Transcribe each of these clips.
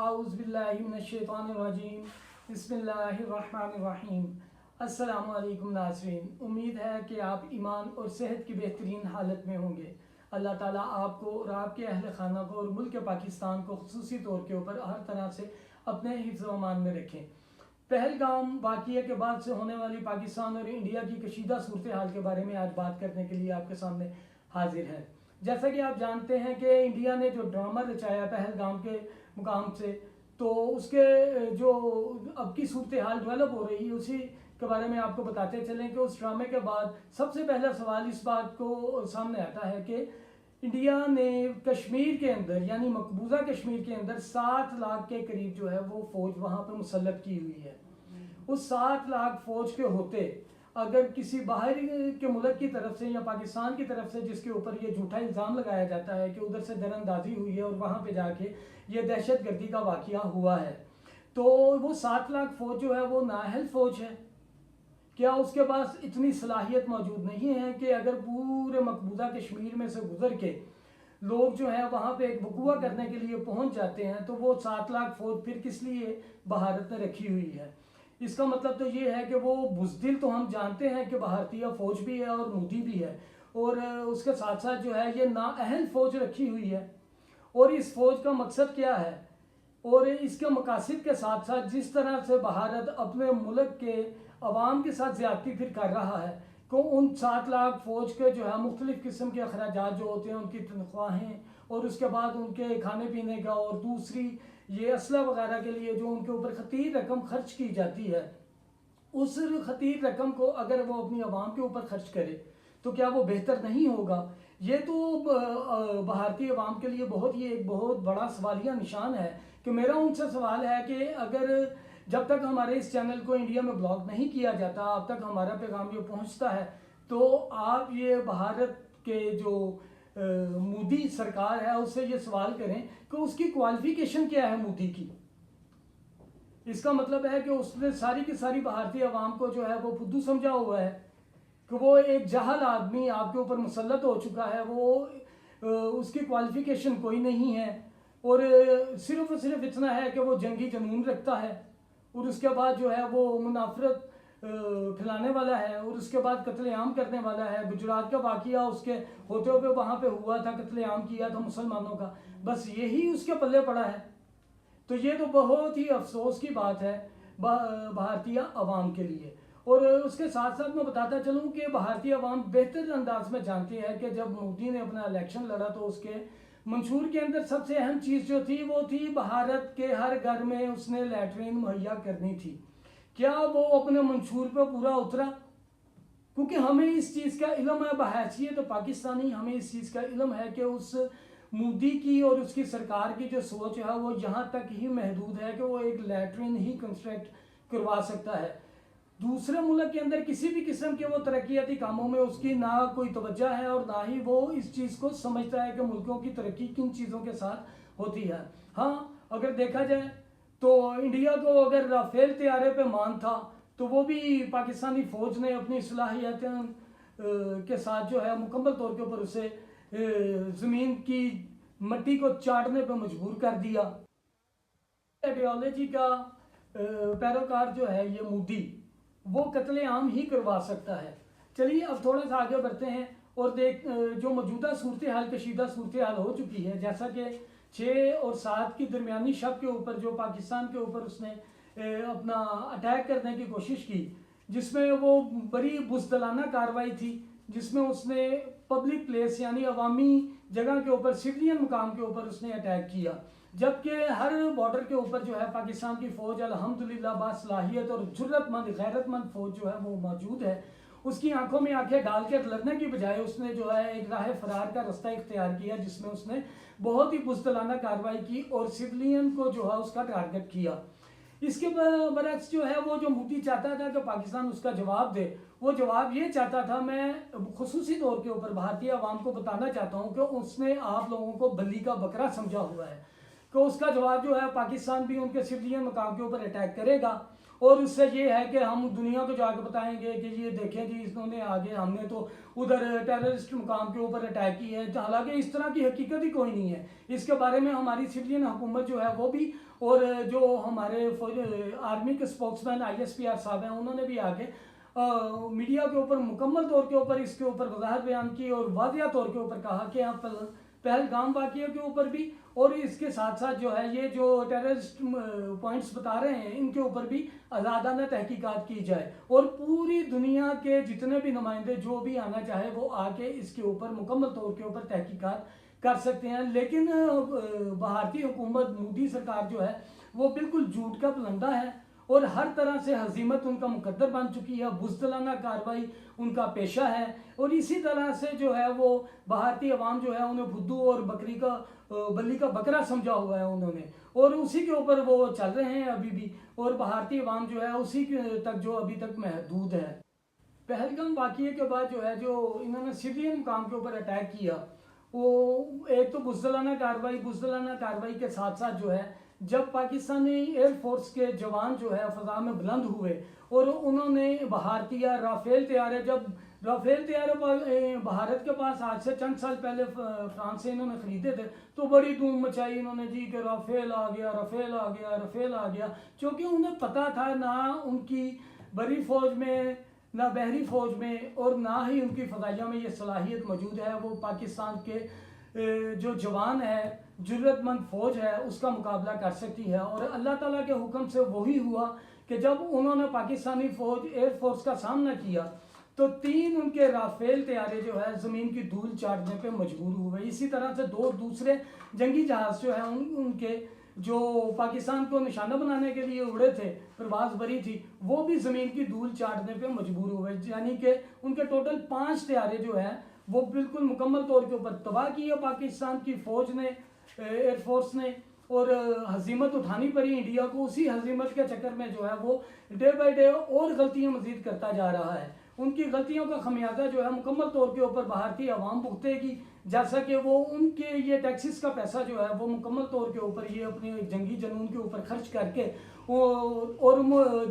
اعوذ باللہ من الشیطان الرجیم بسم اللہ الرحمن الرحیم۔ السلام علیکم ناظرین، امید ہے کہ آپ ایمان اور صحت کی بہترین حالت میں ہوں گے۔ اللہ تعالیٰ آپ کو اور آپ کے اہل خانہ کو اور ملک پاکستان کو خصوصی طور کے اوپر ہر طرح سے اپنے حفظ و امان میں رکھیں۔ پہلگام واقعے کے بعد سے ہونے والی پاکستان اور انڈیا کی کشیدہ صورتحال کے بارے میں آج بات کرنے کے لیے آپ کے سامنے حاضر ہے۔ جیسا کہ آپ جانتے ہیں کہ انڈیا نے جو ڈرامہ رچایا پہلگام کے مقام سے، تو اس کے جو اب کی صورتحال ڈیولپ ہو رہی ہے اسی کے بارے میں آپ کو بتاتے چلیں کہ اس ڈرامے کے بعد سب سے پہلا سوال اس بات کو سامنے آتا ہے کہ انڈیا نے کشمیر کے اندر یعنی مقبوضہ کشمیر کے اندر 7 لاکھ کے قریب جو ہے وہ فوج وہاں پہ مسلط کی ہوئی ہے۔ اس 7 لاکھ فوج کے ہوتے اگر کسی باہر کے ملک کی طرف سے یا پاکستان کی طرف سے جس کے اوپر یہ جھوٹا الزام لگایا جاتا ہے کہ ادھر سے در اندازی ہوئی ہے اور وہاں پہ جا کے یہ دہشت گردی کا واقعہ ہوا ہے، تو وہ 7 لاکھ فوج جو ہے وہ نااہل فوج ہے۔ کیا اس کے پاس اتنی صلاحیت موجود نہیں ہے کہ اگر پورے مقبوضہ کشمیر میں سے گزر کے لوگ جو ہیں وہاں پہ ایک وقوع کرنے کے لیے پہنچ جاتے ہیں تو وہ 7 لاکھ فوج پھر کس لیے بھارت نے رکھی ہوئی ہے؟ اس کا مطلب تو یہ ہے کہ وہ بزدل تو ہم جانتے ہیں کہ بھارتیہ فوج بھی ہے اور مودی بھی ہے، اور اس کے ساتھ ساتھ جو ہے یہ نااہل فوج رکھی ہوئی ہے۔ اور اس فوج کا مقصد کیا ہے اور اس کے مقاصد کے ساتھ ساتھ جس طرح سے بھارت اپنے ملک کے عوام کے ساتھ زیادتی پھر کر رہا ہے کہ ان 7 لاکھ فوج کے جو ہے مختلف قسم کے اخراجات جو ہوتے ہیں، ان کی تنخواہیں اور اس کے بعد ان کے کھانے پینے کا اور دوسری یہ اسلحہ وغیرہ کے لیے جو ان کے اوپر خطیر رقم خرچ کی جاتی ہے، اس خطیر رقم کو اگر وہ اپنی عوام کے اوپر خرچ کرے تو کیا وہ بہتر نہیں ہوگا؟ یہ تو بھارتی عوام کے لیے ایک بہت بڑا سوالیہ نشان ہے کہ میرا ان سے سوال ہے کہ اگر جب تک ہمارے اس چینل کو انڈیا میں بلاک نہیں کیا جاتا، اب تک ہمارا پیغام یہ پہنچتا ہے، تو آپ یہ بھارت کے جو مودی سرکار ہے اس سے یہ سوال کریں کہ اس کی کوالیفیکیشن کیا ہے مودی کی۔ اس کا مطلب ہے کہ اس نے ساری کی ساری بھارتی عوام کو جو ہے وہ فدو سمجھا ہوا ہے کہ وہ ایک جاہل آدمی آپ کے اوپر مسلط ہو چکا ہے، وہ اس کی کوالیفیکیشن کوئی نہیں ہے، اور صرف اتنا ہے کہ وہ جنگی جنون رکھتا ہے، اور اس کے بعد جو ہے وہ منافرت پھیلانے والا ہے، اور اس کے بعد قتل عام کرنے والا ہے۔ گجرات کا واقعہ اس کے ہوتے ہوئے وہاں پہ ہوا تھا، قتل عام کیا تھا مسلمانوں کا، بس یہی اس کے پلے پڑا ہے۔ تو یہ تو بہت ہی افسوس کی بات ہے بھارتیہ عوام کے لیے۔ اور اس کے ساتھ ساتھ میں بتاتا چلوں کہ بھارتی عوام بہتر انداز میں جانتی ہے کہ جب مودی نے اپنا الیکشن لڑا تو اس کے منشور کے اندر سب سے اہم چیز جو تھی وہ تھی بھارت کے ہر گھر میں اس نے لیٹرین مہیا کرنی تھی۔ کیا وہ اپنے منشور پہ پورا اترا؟ کیونکہ ہمیں اس چیز کا علم ہے، بحیثیت پاکستانی ہمیں اس چیز کا علم ہے کہ اس مودی کی اور اس کی سرکار کی جو سوچ ہے وہ یہاں تک ہی محدود ہے کہ وہ ایک لیٹرین ہی کنسٹرکٹ کروا سکتا ہے۔ دوسرے ملک کے اندر کسی بھی قسم کے وہ ترقیاتی کاموں میں اس کی نہ کوئی توجہ ہے اور نہ ہی وہ اس چیز کو سمجھتا ہے کہ ملکوں کی ترقی کن چیزوں کے ساتھ ہوتی ہے۔ ہاں، اگر دیکھا جائے تو انڈیا کو اگر رافیل طیارے پہ مان تھا تو وہ بھی پاکستانی فوج نے اپنی صلاحیتیں کے ساتھ جو ہے مکمل طور کے اوپر اسے زمین کی مٹی کو چاٹنے پہ مجبور کر دیا۔ آئیڈیالوجی کا پیروکار جو ہے یہ مودی، وہ قتل عام ہی کروا سکتا ہے۔ چلیے اب تھوڑا سا آگے بڑھتے ہیں اور جو موجودہ صورتحال کشیدہ صورتحال ہو چکی ہے، جیسا کہ 6 اور 7 کی درمیانی شب کے اوپر جو پاکستان کے اوپر اس نے اپنا اٹیک کرنے کی کوشش کی، جس میں وہ بڑی بزدلانہ کارروائی تھی، جس میں اس نے پبلک پلیس یعنی عوامی جگہ کے اوپر سویلین مقام کے اوپر اس نے اٹیک کیا، جبکہ ہر بارڈر کے اوپر جو ہے پاکستان کی فوج الحمدللہ باصلاحیت اور جرت مند غیرت مند فوج جو ہے وہ موجود ہے۔ اس کی آنکھوں میں آنکھیں ڈال کے لڑنے کی بجائے اس نے جو ہے ایک راہ فرار کا رستہ اختیار کیا، جس میں اس نے بہت ہی بزدلانہ کارروائی کی اور سویلین کو جو ہے اس کا ٹارگٹ کیا۔ اس کے برعکس جو ہے وہ جو مودی چاہتا تھا کہ پاکستان اس کا جواب دے، وہ جواب یہ چاہتا تھا، میں خصوصی طور کے اوپر بھارتی عوام کو بتانا چاہتا ہوں کہ اس نے آپ لوگوں کو بلی کا بکرا سمجھا ہوا ہے کہ اس کا جواب جو ہے پاکستان بھی ان کے سویلین مقام کے اوپر اٹیک کرے گا، اور اس سے یہ ہے کہ ہم دنیا کو جا کے بتائیں گے کہ یہ دیکھیں جی انہوں نے آگے ہم نے تو ادھر ٹیررسٹ مقام کے اوپر اٹیک کی ہے، حالانکہ اس طرح کی حقیقت ہی کوئی نہیں ہے۔ اس کے بارے میں ہماری سویلین حکومت جو ہے وہ بھی، اور جو ہمارے آرمی کے اسپوکس مین ISPR صاحب ہیں انہوں نے بھی آگے میڈیا کے اوپر مکمل طور کے اوپر اس کے اوپر وضاحت بیان کی اور واضح طور کے اوپر کہا کہ آپ پہلگام واقعے کے اوپر بھی، اور اس کے ساتھ ساتھ جو ہے یہ جو ٹیررسٹ پوائنٹس بتا رہے ہیں ان کے اوپر بھی آزادانہ تحقیقات کی جائے، اور پوری دنیا کے جتنے بھی نمائندے جو بھی آنا چاہے وہ آ کے اس کے اوپر مکمل طور کے اوپر تحقیقات کر سکتے ہیں۔ لیکن بھارتی حکومت مودی سرکار جو ہے وہ بالکل جھوٹ کا پلندہ ہے، اور ہر طرح سے ہزیمت ان کا مقدر بن چکی ہے، بزدلانہ کارروائی ان کا پیشہ ہے، اور اسی طرح سے جو ہے وہ بھارتی عوام جو ہے انہیں بدھو اور بلی کا بکرا سمجھا ہوا ہے انہوں نے، اور اسی کے اوپر وہ چل رہے ہیں ابھی بھی، اور بھارتی عوام جو ہے اسی تک جو ابھی تک محدود ہے۔ پہلگام واقعے کے بعد جو ہے جو انہوں نے سویلین مقام کے اوپر اٹیک کیا، وہ ایک تو بزدلانہ کارروائی کے ساتھ ساتھ جو ہے جب پاکستانی ایئر فورس کے جوان جو ہے فضا میں بلند ہوئے اور انہوں نے بہار کیا رافیل طیارے، جب رافیل طیارے بھارت کے پاس آج سے چند سال پہلے فرانس سے انہوں نے خریدے تھے تو بڑی دھوم مچائی انہوں نے جی کہ رافیل آ گیا، رافیل آ گیا، رافیل آ گیا، چونکہ انہیں پتہ تھا نہ ان کی بری فوج میں نہ بحری فوج میں اور نہ ہی ان کی فضائیہ میں یہ صلاحیت موجود ہے وہ پاکستان کے جو جوان ہے، جرت مند فوج ہے، اس کا مقابلہ کر سکتی ہے۔ اور اللہ تعالیٰ کے حکم سے وہی ہوا کہ جب انہوں نے پاکستانی فوج ایئر فورس کا سامنا کیا تو 3 ان کے رافیل طیارے جو ہے زمین کی دھول چاٹنے پہ مجبور ہوئے۔ اسی طرح سے 2 دوسرے جنگی جہاز جو ہیں ان کے جو پاکستان کو نشانہ بنانے کے لیے اڑے تھے، پرواز بری تھی، وہ بھی زمین کی دھول چاٹنے پہ مجبور ہوئے، یعنی کہ ان کے ٹوٹل 5 طیارے جو ہیں وہ بالکل مکمل طور کے اوپر تباہ کیا پاکستان کی فوج نے، ایئر فورس نے، اور ہزیمت اٹھانی پڑی انڈیا کو۔ اسی ہزیمت کے چکر میں جو ہے وہ ڈے بائی ڈے اور غلطیاں مزید کرتا جا رہا ہے۔ ان کی غلطیوں کا خمیازہ جو ہے مکمل طور کے اوپر بھارتی عوام بھگتے گی، جیسا کہ وہ ان کے یہ ٹیکسز کا پیسہ جو ہے وہ مکمل طور کے اوپر یہ اپنے جنگی جنون کے اوپر خرچ کر کے اور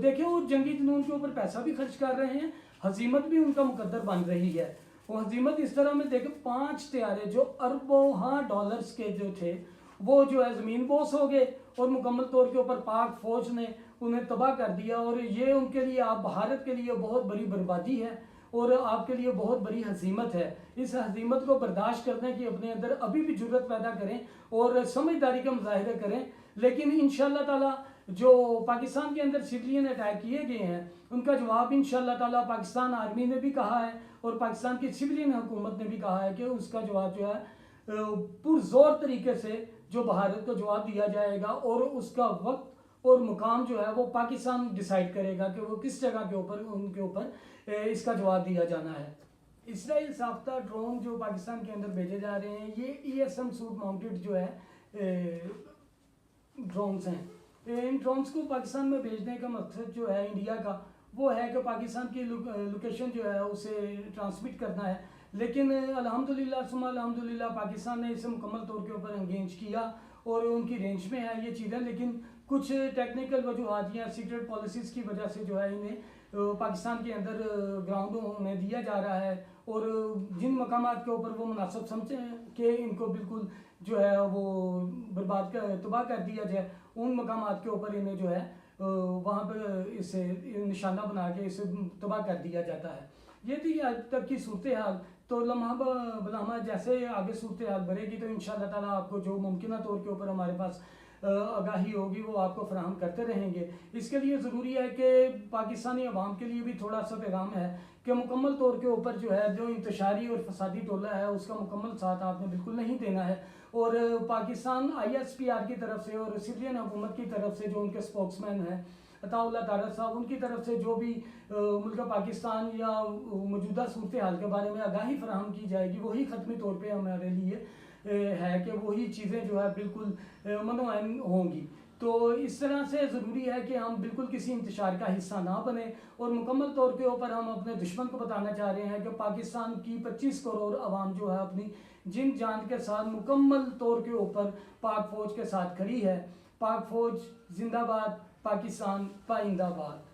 دیکھیں وہ جنگی جنون کے اوپر پیسہ بھی خرچ کر رہے ہیں، ہزیمت بھی ان کا مقدر بن رہی ہے۔ وہ ہزیمت اس طرح میں دیکھیں 5 طیارے جو اربوں ڈالرز کے جو تھے وہ جو ہے زمین بوس ہو گئے اور مکمل طور کے اوپر پاک فوج نے انہیں تباہ کر دیا، اور یہ ان کے لیے آپ بھارت کے لیے بہت بڑی بربادی ہے اور آپ کے لیے بہت بڑی ہزیمت ہے۔ اس ہزیمت کو برداشت کرنے کی اپنے اندر ابھی بھی جرت پیدا کریں اور سمجھداری کا مظاہرہ کریں، لیکن انشاءاللہ تعالی جو پاکستان کے اندر سویلین اٹیک کیے گئے ہیں ان کا جواب انشاءاللہ تعالی پاکستان آرمی نے بھی کہا ہے اور پاکستان کی سویلین حکومت نے بھی کہا ہے کہ اس کا جواب جو ہے پرزور طریقے سے جو بھارت کو جواب دیا جائے گا، اور اس کا وقت اور مقام جو ہے وہ پاکستان ڈیسائیڈ کرے گا کہ وہ کس جگہ کے اوپر ان کے اوپر اس کا جواب دیا جانا ہے۔ اسرائیل ساختہ ڈرون جو پاکستان کے اندر بھیجے جا رہے ہیں یہ ESM سوٹ ماؤنٹڈ جو ہے ڈرونز ہیں۔ ان ڈرونز کو پاکستان میں بھیجنے کا مقصد جو ہے انڈیا کا وہ ہے کہ پاکستان کی لوکیشن جو ہے اسے ٹرانسمٹ کرنا ہے، لیکن الحمدللہ ثم الحمدللہ پاکستان نے اسے مکمل طور کے اوپر انگیج کیا اور ان کی رینج میں ہے یہ چیزیں، لیکن کچھ ٹیکنیکل وجوہات یا سیکرٹ پالیسیز کی وجہ سے جو ہے انہیں پاکستان کے اندر گراؤنڈ میں دیا جا رہا ہے، اور جن مقامات کے اوپر وہ مناسب سمجھتے ہیں کہ ان کو بالکل جو ہے وہ تباہ کر دیا جائے ان مقامات کے اوپر انہیں جو ہے وہاں پہ اسے نشانہ بنا کے اسے تباہ کر دیا جاتا ہے۔ یہ تھی آج تک کی صورتحال، تو لمحہ بلمحہ جیسے آگے صورتحال بڑھے گی تو انشاءاللہ تعالیٰ آپ کو جو ممکنہ طور کے اوپر ہمارے پاس آگاہی ہوگی وہ آپ کو فراہم کرتے رہیں گے۔ اس کے لیے ضروری ہے کہ پاکستانی عوام کے لیے بھی تھوڑا سا پیغام ہے کہ مکمل طور کے اوپر جو ہے جو انتشاری اور فسادی ٹولہ ہے اس کا مکمل ساتھ آپ نے بالکل نہیں دینا ہے، اور پاکستان ISPR کی طرف سے اور سویلین حکومت کی طرف سے جو ان کے سپوکس مین ہیں عطا اللہ طارق صاحب، ان کی طرف سے جو بھی ملک پاکستان یا موجودہ صورتحال کے بارے میں آگاہی فراہم کی جائے گی وہی ختمی طور پہ ہمارے لیے ہے کہ وہی چیزیں جو ہے بالکل منعین ہوں گی۔ تو اس طرح سے ضروری ہے کہ ہم بالکل کسی انتشار کا حصہ نہ بنیں، اور مکمل طور کے اوپر ہم اپنے دشمن کو بتانا چاہ رہے ہیں کہ پاکستان کی 25 کروڑ عوام جو ہے اپنی جن جان کے ساتھ مکمل طور کے اوپر پاک فوج کے ساتھ کھڑی ہے۔ پاک فوج زندہ باد، پاکستان پائندہ باد.